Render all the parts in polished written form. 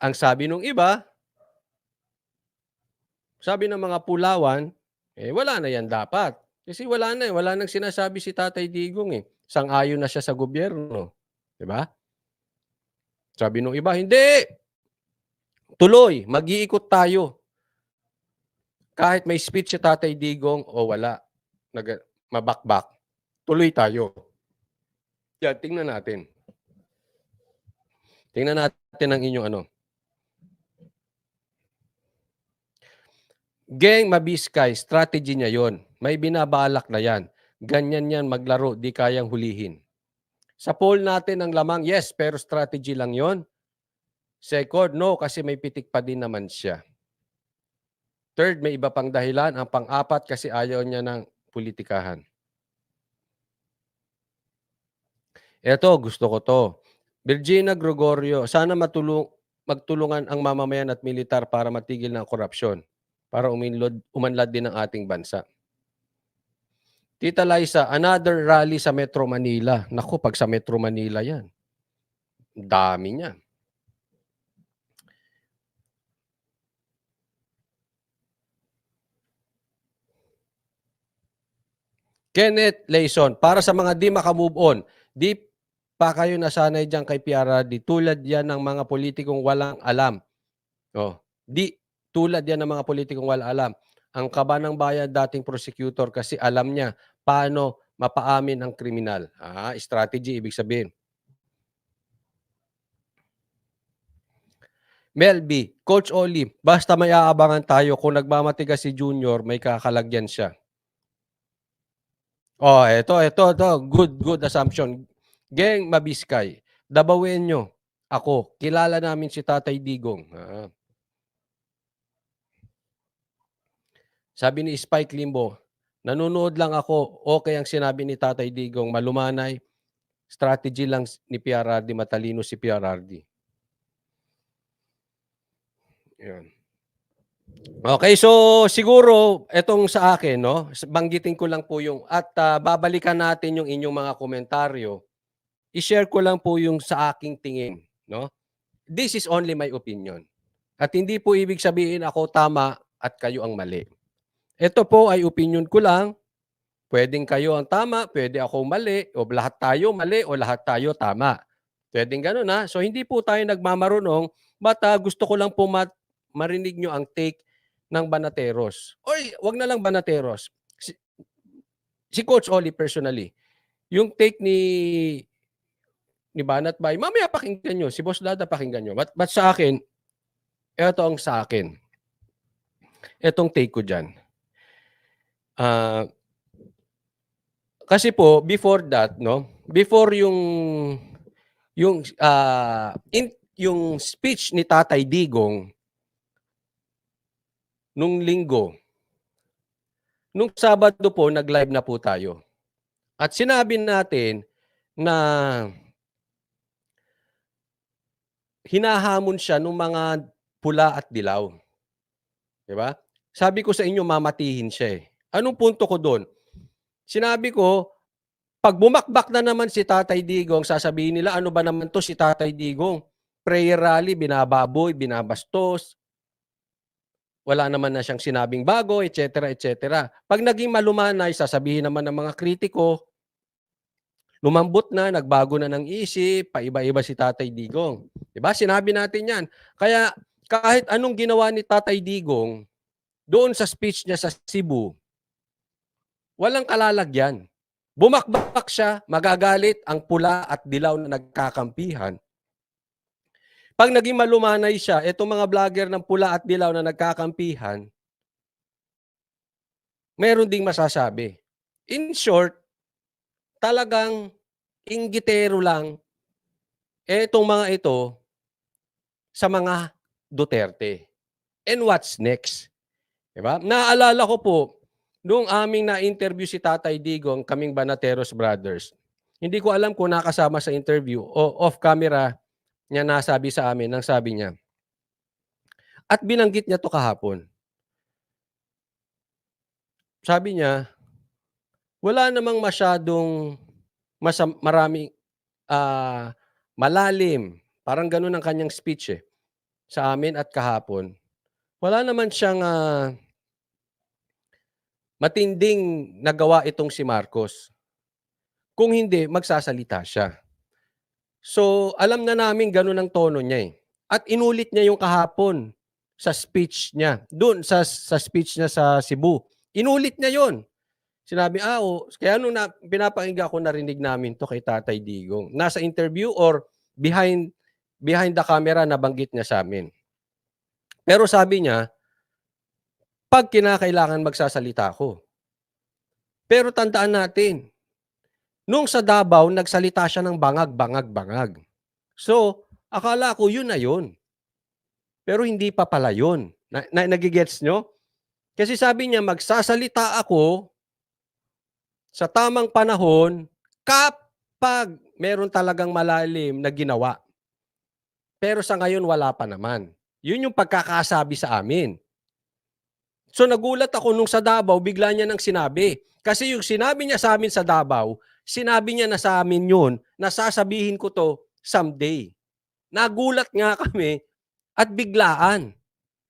Ang sabi nung iba, sabi ng mga pulawan, wala na yan dapat. Kasi wala na wala nang sinasabi si Tatay Digong Sang-ayon na siya sa gobyerno, 'di ba? Sabi nung iba, hindi, tuloy, mag-iikot tayo. Kahit may speech si Tatay Digong o wala, mabakbak, tuloy tayo. Yan, tingnan natin. Tingnan natin ang inyong ano. Geng Mabiskay, strategy niya yon. May binabalak na yan. Ganyan yan maglaro, di kayang hulihin. Sa poll natin ang lamang, yes, pero strategy lang yon. Second, no, kasi may pitik pa din naman siya. Third, may iba pang dahilan. Ang pang-apat, kasi ayaw niya ng politikahan. Eto, gusto ko to. Virginia Gregorio, sana magtulungan ang mamamayan at militar para matigil ng korupsyon, para umanlad din ang ating bansa. Tita Liza, another rally sa Metro Manila. Naku, pag sa Metro Manila yan, dami niya. Kenneth Layson, para sa mga di makamove on, di pa kayo nasanay dyan kay PRRD, tulad yan ng mga politikong walang alam. Tulad yan ng mga politikong walang alam. Ang kaba ng bayan dating prosecutor kasi alam niya paano mapaamin ang kriminal. Strategy, ibig sabihin. Melby, Coach Oli, basta may aabangan tayo kung nagmamatigas si Junior, may kakalagyan siya. Ito. Good assumption. Geng Mabiskay, Dabawenyo, ako, kilala namin si Tatay Digong. Sabi ni Spike Limbo, nanonood lang ako, okay ang sinabi ni Tatay Digong, malumanay, strategy lang ni PRRD, matalino si PRRD. Yan. Okay, so siguro etong sa akin, no, banggitin ko lang po yung at babalikan natin yung inyong mga komentaryo. I-share ko lang po yung sa aking tingin, no? This is only my opinion. At hindi po ibig sabihin ako tama at kayo ang mali. Ito po ay opinion ko lang. Pwedeng kayo ang tama, pwede ako mali, o lahat tayo mali, o lahat tayo tama. Pwedeng ganun ha. So hindi po tayo nagmamarunong, but gusto ko lang po marinig nyo ang take ng Banateros. Oy, wag na lang Banateros. Si Coach Oli personally, yung take ni Banat Bay, mamaya pakinggan nyo. Si Boss Dada pakinggan nyo. But sa akin, ito ang sa akin. Itong take ko dyan. Kasi po, before that, no? Before yung speech ni Tatay Digong nung linggo, nung Sabado po, nag-live na po tayo. At sinabi natin na hinahamon siya ng mga pula at dilaw. Diba? Sabi ko sa inyo, mamatihin siya Anong punto ko doon? Sinabi ko, pag bumakbak na naman si Tatay Digong, sasabihin nila, ano ba naman to si Tatay Digong? Prayer rally, binababoy, binabastos. Wala naman na siyang sinabing bago, etc. etc. Pag naging malumanay, sasabihin naman ng mga kritiko, lumambot na, nagbago na ng isip, paiba-iba si Tatay Digong. Diba? Sinabi natin yan. Kaya kahit anong ginawa ni Tatay Digong, doon sa speech niya sa Cebu, walang kalalagyan. Bumakbak siya, magagalit ang pula at dilaw na nagkakampihan. Pag naging malumanay siya, itong mga vlogger ng pula at dilaw na nagkakampihan, meron ding masasabi. In short, talagang inggitero lang itong mga ito sa mga Duterte. And what's next? Diba? Naalala ko po, nung aming na-interview si Tatay Digong, kaming Banateros Brothers, hindi ko alam kung nakasama sa interview o off-camera niya nasabi sa amin, nang sabi niya. At binanggit niya to kahapon. Sabi niya, wala namang masyadong maraming malalim. Parang ganun ang kanyang speech sa amin at kahapon, wala naman siyang, matinding nagawa itong si Marcos. Kung hindi, magsasalita siya. So, alam na namin gano'n ang tono niya, eh. At inulit niya yung kahapon sa speech niya, do'n sa speech niya sa Cebu. Inulit niya 'yon. Sinabi, kaya nung pinapakinggan ko narinig namin 'to kay Tatay Digong. Nasa interview or behind behind the camera nabanggit niya sa'min. Pero sabi niya, 'pag kinakailangan magsasalita ako. Pero tandaan natin, nung sa Davao nagsalita siya ng bangag, bangag, bangag. So, akala ko yun na yun. Pero hindi pa pala yun. Nage-gets niyo? Kasi sabi niya, magsasalita ako sa tamang panahon kapag meron talagang malalim na ginawa. Pero sa ngayon wala pa naman. Yun yung pagkakasabi sa amin. So nagulat ako nung sa Davao, bigla niya nang sinabi. Kasi yung sinabi niya sa amin sa Davao, sinabi niya na sa amin yun, na sasabihin ko to someday. Nagulat nga kami at biglaan.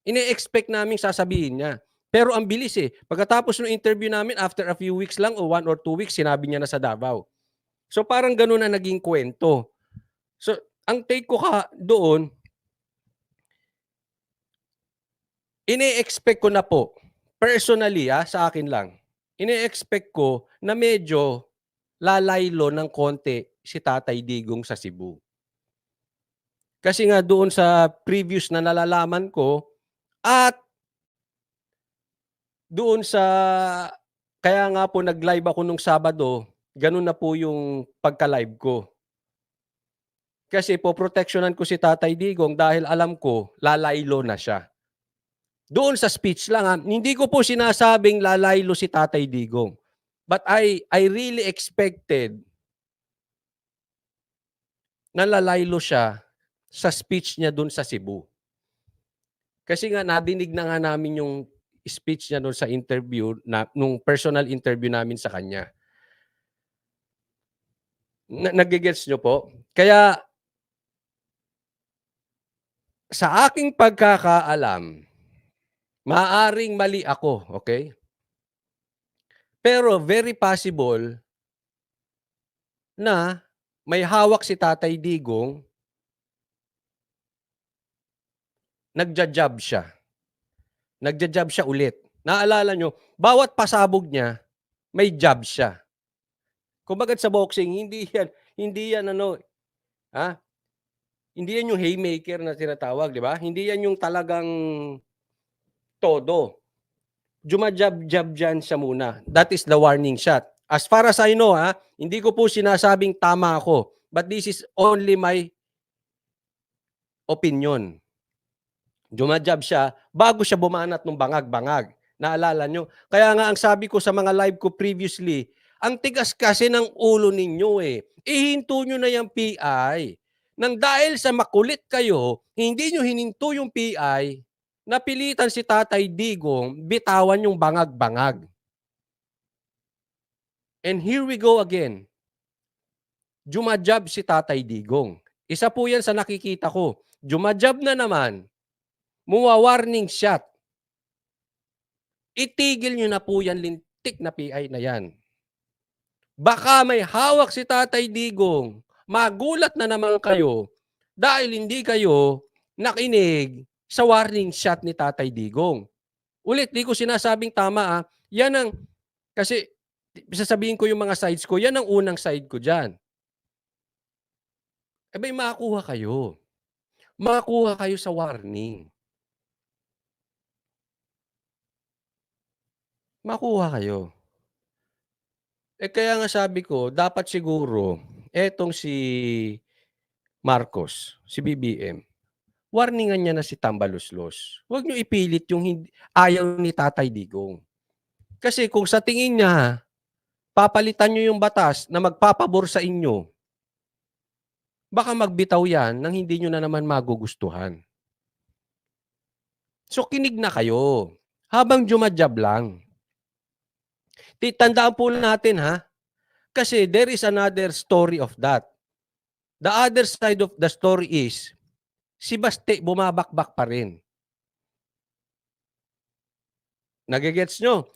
Ine-expect namin sasabihin niya. Pero ang bilis eh. Pagkatapos ng interview namin, after a few weeks lang o 1 or 2 weeks, sinabi niya na sa Davao. So parang ganun na naging kwento. So ang take ko doon, ine-expect ko na po, personally sa akin lang, ine-expect ko na medyo lalaylo ng konti si Tatay Digong sa Cebu. Kasi nga doon sa previous na nalalaman ko at doon sa kaya nga po nag-live ako nung Sabado, gano'n na po yung pagka-live ko. Kasi poproteksyonan ko si Tatay Digong dahil alam ko lalaylo na siya. Doon sa speech lang hindi ko po sinasabing lalaylo si Tatay Digong. But I really expected na lalaylo siya sa speech niya doon sa Cebu. Kasi nga nadinig na nga namin yung speech niya doon sa interview nung personal interview namin sa kanya. Nage-gets niyo po? Kaya sa aking pagkakaalam, maaaring mali ako, okay? Pero very possible na may hawak si Tatay Digong, nagja-job siya. Nagja-job siya ulit. Naalala niyo, bawat pasabog niya, may job siya. Kumbaga sa boxing, hindi yan hindi yan yung haymaker na tinatawag, di ba? Hindi yan yung talagang todo. Jumajab-jab dyan siya muna. That is the warning shot. As far as I know, hindi ko po sinasabing tama ako. But this is only my opinion. Jumajab siya bago siya bumanat ng bangag-bangag. Naalala nyo? Kaya nga ang sabi ko sa mga live ko previously, ang tigas kasi ng ulo ninyo eh. Ihinto nyo na yung PI. Nang dahil sa makulit kayo, hindi nyo hininto yung PI, napilitan si Tatay Digong bitawan yung bangag-bangag. And here we go again. Jumajab si Tatay Digong. Isa po yan sa nakikita ko. Jumajab na naman. Muwa-warning shot. Itigil nyo na po yan lintik na PI na yan. Baka may hawak si Tatay Digong. Magulat na naman kayo dahil hindi kayo nakinig sa warning shot ni Tatay Digong. Ulit, di ko sinasabing tama Yan ang, kasi sasabihin ko yung mga sides ko, yan ang unang side ko dyan. May makakuha kayo. Makakuha kayo sa warning. Makuha kayo. Kaya nga sabi ko, dapat siguro, etong si Marcos, si BBM, warningan niya na si Tambaluslos. Huwag niyo ipilit yung ayaw ni Tatay Digong. Kasi kung sa tingin niya, papalitan niyo yung batas na magpapabor sa inyo, baka magbitaw yan nang hindi niyo na naman magugustuhan. So kinig na kayo. Habang jumajab lang. Tandaan po natin kasi there is another story of that. The other side of the story is, si Baste bumabakbak pa rin. Nage-gets nyo?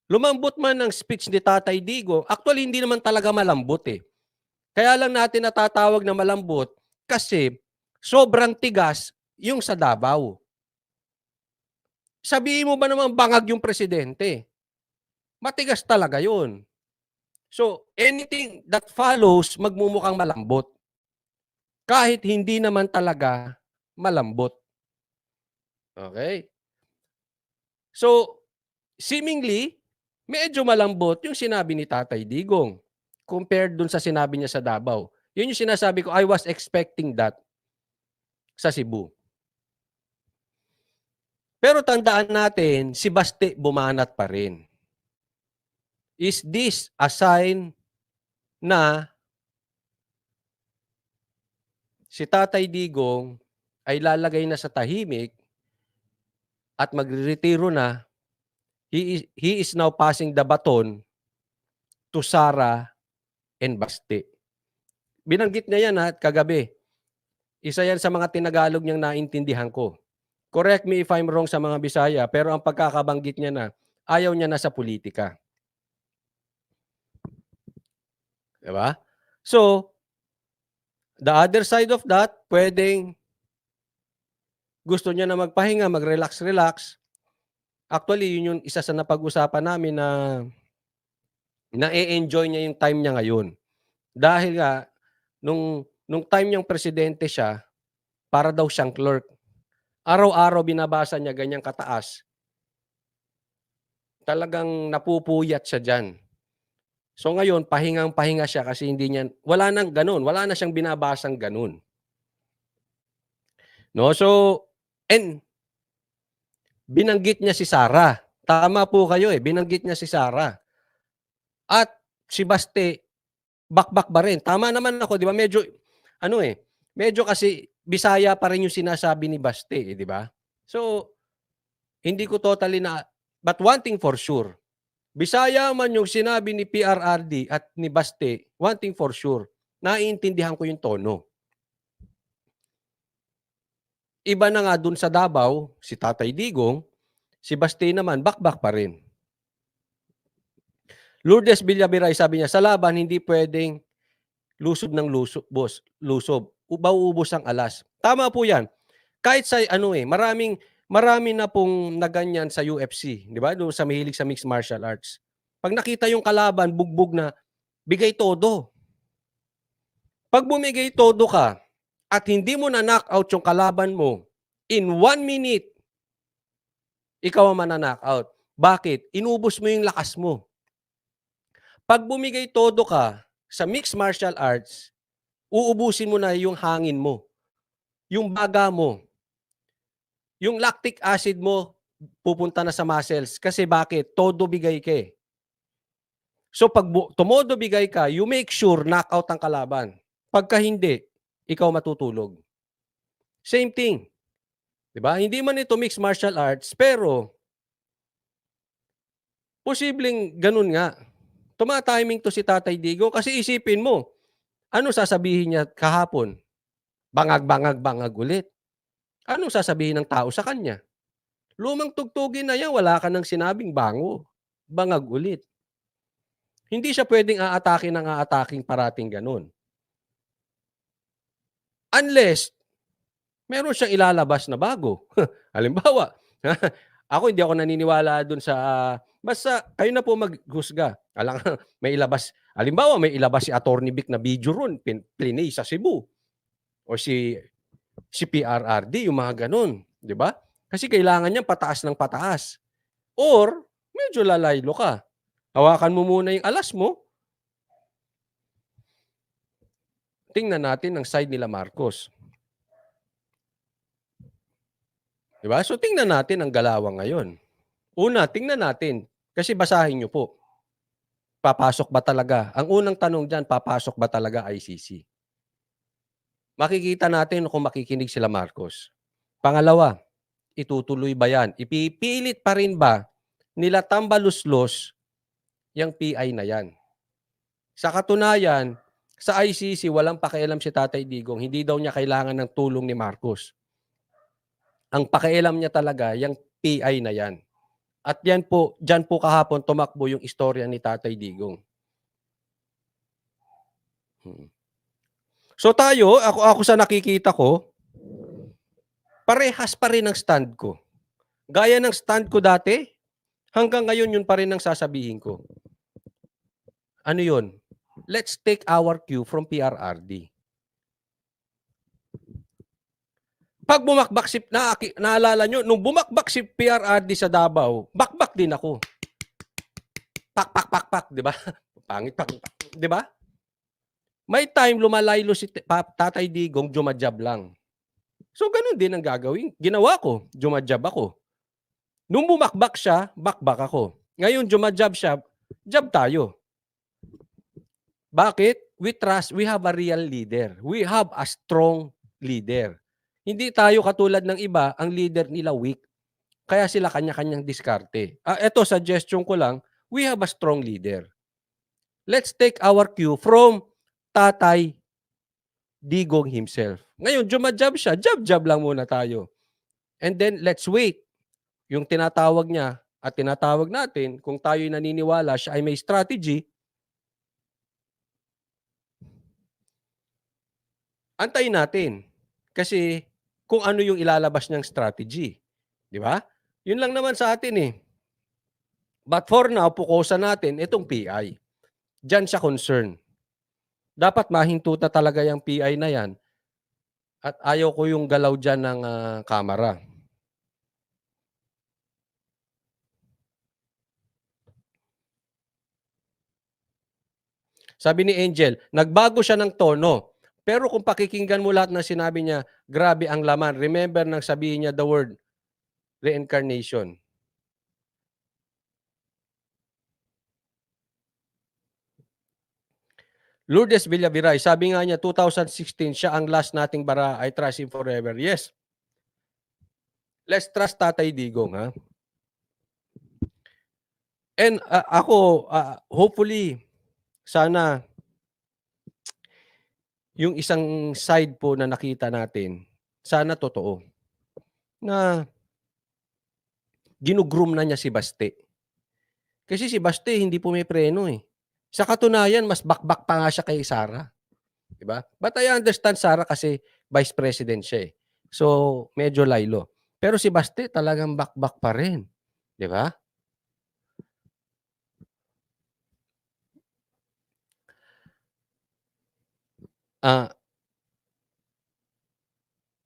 Lumambot man ang speech ni Tatay Digong, actually hindi naman talaga malambot eh. Kaya lang natin natatawag na malambot kasi sobrang tigas yung sa Davao. Sabihin mo ba naman bangag yung presidente? Matigas talaga yun. So, anything that follows, magmumukhang malambot. Kahit hindi naman talaga malambot. Okay? So, seemingly, medyo malambot yung sinabi ni Tatay Digong compared dun sa sinabi niya sa Davao. Yun yung sinasabi ko, I was expecting that sa Cebu. Pero tandaan natin, si Baste bumanat pa rin. Is this a sign na si Tatay Digong ay lalagay na sa tahimik at magre-retiro na, he is now passing the baton to Sara and Baste. Binanggit niya yan kagabi. Isa yan sa mga tinagalog niyang naintindihan ko. Correct me if I'm wrong sa mga Bisaya, pero ang pagkakabanggit niya na, ayaw niya na sa politika. Diba? So, the other side of that, pwedeng gusto niya na magpahinga, mag-relax-relax. Actually, yun yung isa sa napag-usapan namin na na-enjoy niya yung time niya ngayon. Dahil nga, nung time niyang presidente siya, para daw siyang clerk. Araw-araw binabasa niya ganyang kataas. Talagang napupuyat siya dyan. So ngayon, pahingang-pahinga siya kasi wala nang ganun. Wala na siyang binabasang ganun. No? So, and binanggit niya si Sara. Tama po kayo binanggit niya si Sara. At si Baste, bakbak ba rin? Tama naman ako, di ba? Medyo kasi Bisaya pa rin yung sinasabi ni Baste, di ba? So, hindi ko totally but one thing for sure, Bisaya man yung sinabi ni PRRD at ni Baste, one thing for sure, naiintindihan ko yung tono. Iba na nga dun sa Davao, si Tatay Digong, si Baste naman, bakbak pa rin. Lourdes Villaviray, sabi niya, sa laban, hindi pwedeng lusob ng lusob. Mauubos ang alas. Tama po yan. Kahit sa marami na pong naganyan sa UFC, di ba? Doon sa mahilig sa mixed martial arts. Pag nakita yung kalaban, bugbog na, bigay todo. Pag bumigay todo ka at hindi mo na knock out yung kalaban mo, in 1 minute, ikaw ang knock out. Bakit? Inubos mo yung lakas mo. Pag bumigay todo ka sa mixed martial arts, uubusin mo na yung hangin mo, yung baga mo, yung lactic acid mo, pupunta na sa muscles. Kasi bakit? Todo bigay ka eh. So pag tumodo bigay ka, you make sure knockout ang kalaban. Pagka hindi, ikaw matutulog. Same thing. Diba? Hindi man ito mixed martial arts, pero posibleng ganun nga. Tumatiming to si Tatay Digong kasi isipin mo, ano sasabihin niya kahapon? Bangag ulit. Ano sasabihin ng tao sa kanya? Lumang tugtugin na yan, wala ka nang sinabing bango. Bangag ulit. Hindi siya pwedeng aataking parating ganun. Unless, meron siyang ilalabas na bago. Halimbawa, ako hindi ako naniniwala dun sa, basta kayo na po maghusga. May ilabas, halimbawa may ilabas si Attorney Vic na video ron, plinay sa Cebu. O si PRRD, yung mga ganun. Di ba? Kasi kailangan niya pataas ng pataas. Or, medyo lalaylo ka. Hawakan mo muna yung alas mo. Tingnan natin ang side nila Marcos. Diba? So, tingnan natin ang galawang ngayon. Una, tingnan natin. Kasi basahin nyo po. Papasok ba talaga? Ang unang tanong dyan, papasok ba talaga ICC? Makikita natin kung makikinig sila Marcos. Pangalawa, itutuloy ba yan? Ipipilit pa rin ba nila tambaluslos yung PI na yan? Sa katunayan, Sa ICC walang pakialam si Tatay Digong, hindi daw niya kailangan ng tulong ni Marcos. Ang pakialam niya talaga yang PI na yan. At yan po, diyan po kahapon tumakbo yung istorya ni Tatay Digong. So tayo, ako sa nakikita ko, parehas pa rin ang stand ko. Gaya ng stand ko dati, hanggang ngayon yun pa rin ang sasabihin ko. Ano yun? Let's take our cue from PRRD. Pag bumakbak si, naalala nyo, nung bumakbak si PRRD sa Davao, bakbak din ako. Pak, di ba? Pangit, pak, di ba? May time lumalaylo si Tatay Digong, jumajab lang. So, ganun din ang gagawin. Ginawa ko, jumajab ako. Nung bumakbak siya, bakbak ako. Ngayon, jumajab siya, jab tayo. Bakit? We trust, we have a real leader. We have a strong leader. Hindi tayo katulad ng iba, ang leader nila weak. Kaya sila kanya-kanyang diskarte. Ito, suggestion ko lang, we have a strong leader. Let's take our cue from Tatay Digong himself. Ngayon, jumajab siya, jab-jab lang muna tayo. And then, let's wait. Yung tinatawag niya at tinatawag natin, kung tayo'y naniniwala siya ay may strategy, antayin natin. Kasi kung ano yung ilalabas niyang strategy. Di ba? Yun lang naman sa atin eh. But for now, pukusan natin itong PI. Diyan siya concern. Dapat mahinto na talaga yung PI na yan. At ayaw ko yung galaw dyan ng kamera. Sabi ni Angel, nagbago siya ng tono. Pero kung pakikinggan mo lahat ng sinabi niya, grabe ang laman. Remember nang sabihin niya the word reincarnation. Lourdes Villaviray, sabi nga niya 2016 siya ang last nating bara, I trust him forever. Yes. Let's trust Tatay Digong, ha? And ako, hopefully, sana yung isang side po na nakita natin, sana totoo, na ginugroom na niya si Baste. Kasi si Baste hindi pumipreno eh. Sa katunayan, mas bakbak pa nga siya kay Sara. Diba? But I understand Sara kasi vice president siya eh. So, medyo laylo. Pero si Baste talagang bakbak pa rin. Diba?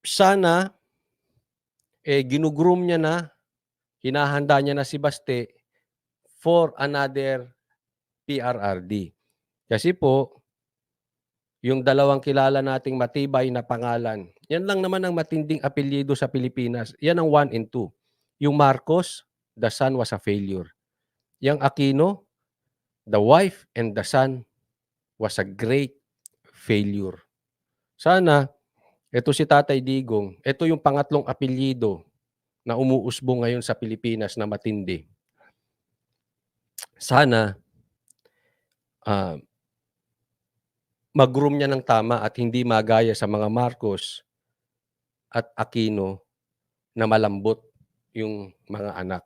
Sana ginugroom niya na, hinahanda niya na si Baste for another PRRD. Kasi po, yung dalawang kilala nating matibay na pangalan, yan lang naman ang matinding apelyido sa Pilipinas. Yan ang 1 and 2. Yung Marcos, the son was a failure. Yung Aquino, the wife and the son was a great failure. Sana, ito si Tatay Digong, ito yung pangatlong apelyido na umuusbong ngayon sa Pilipinas na matindi. Sana, mag-groom niya ng tama at hindi magaya sa mga Marcos at Aquino na malambot yung mga anak.